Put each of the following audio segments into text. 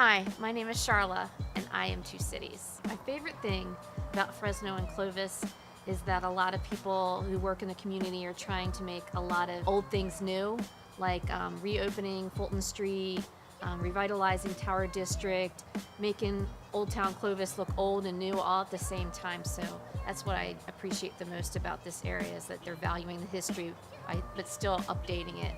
Hi, my name is Charla, and I am Two Cities. My favorite thing about Fresno and Clovis is that a lot of people who work in the community are trying to make a lot of old things new, like reopening Fulton Street, revitalizing Tower District, making Old Town Clovis look old and new all at the same time. So that's what I appreciate the most about this area, is that they're valuing the history but still updating it.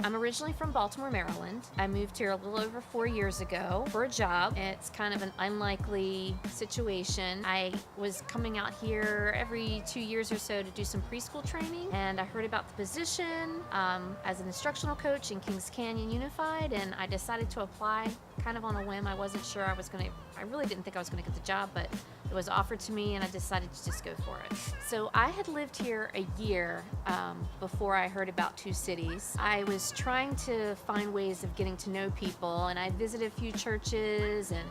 I'm originally from Baltimore, Maryland. I moved here a little over 4 years ago for a job. It's kind of an unlikely situation. I was coming out here every 2 years or so to do some preschool training, and I heard about the position as an instructional coach in Kings Canyon Unified, and I decided to apply kind of on a whim. I wasn't sure I really didn't think I was gonna get the job, but it was offered to me and I decided to just go for it. So I had lived here a year before I heard about Two Cities. I was trying to find ways of getting to know people, and I visited a few churches, and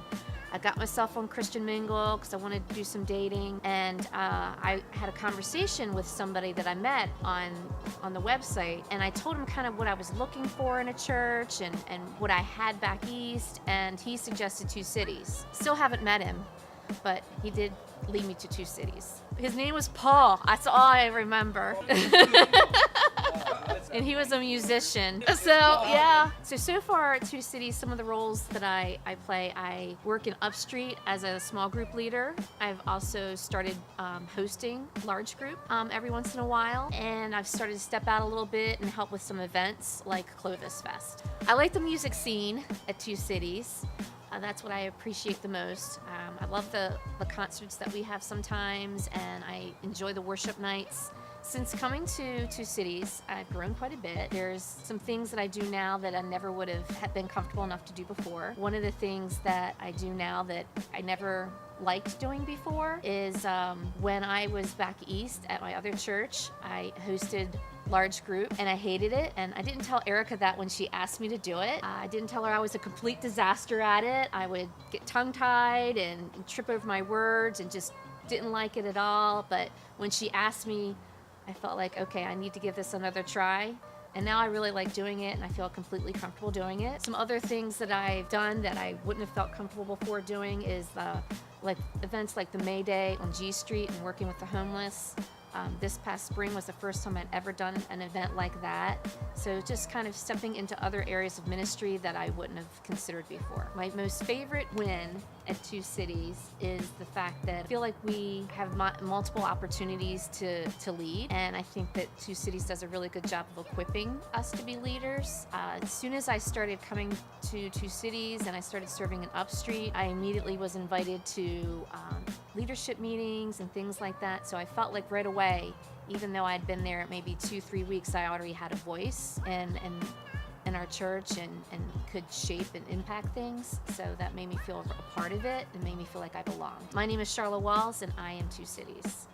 I got myself on Christian Mingle because I wanted to do some dating, and I had a conversation with somebody that I met on the website, and I told him kind of what I was looking for in a church and what I had back east, and he suggested Two Cities. Still haven't met him, but he did lead me to Two Cities. His name was Paul. That's all I remember. And he was a musician. So yeah. So far at Two Cities, some of the roles that I play, I work in Upstreet as a small group leader. I've also started hosting large group every once in a while. And I've started to step out a little bit and help with some events like Clovis Fest. I like the music scene at Two Cities. That's what I appreciate the most. I love the concerts that we have sometimes, and I enjoy the worship nights. Since coming to Two Cities, I've grown quite a bit. There's some things that I do now that I never would have been comfortable enough to do before. One of the things that I do now that I never liked doing before is when I was back east at my other church, I hosted large group and I hated it, and I didn't tell Erica that when she asked me to do it. I didn't tell her I was a complete disaster at it. I would get tongue-tied and trip over my words and just didn't like it at all. But when she asked me, I felt like, okay, I need to give this another try. And now I really like doing it, and I feel completely comfortable doing it. Some other things that I've done that I wouldn't have felt comfortable before doing is like events like the May Day on G Street and working with the homeless. This past spring was the first time I'd ever done an event like that. So just kind of stepping into other areas of ministry that I wouldn't have considered before. My most favorite win at Two Cities is the fact that I feel like we have multiple opportunities to lead, and I think that Two Cities does a really good job of equipping us to be leaders. As soon as I started coming to Two Cities and I started serving in Upstreet, I immediately was invited to leadership meetings and things like that. So I felt like right away, even though I'd been there maybe 2-3 weeks, I already had a voice in our church and could shape and impact things. So that made me feel a part of it and made me feel like I belonged. My name is Charla Walls, and I am Two Cities.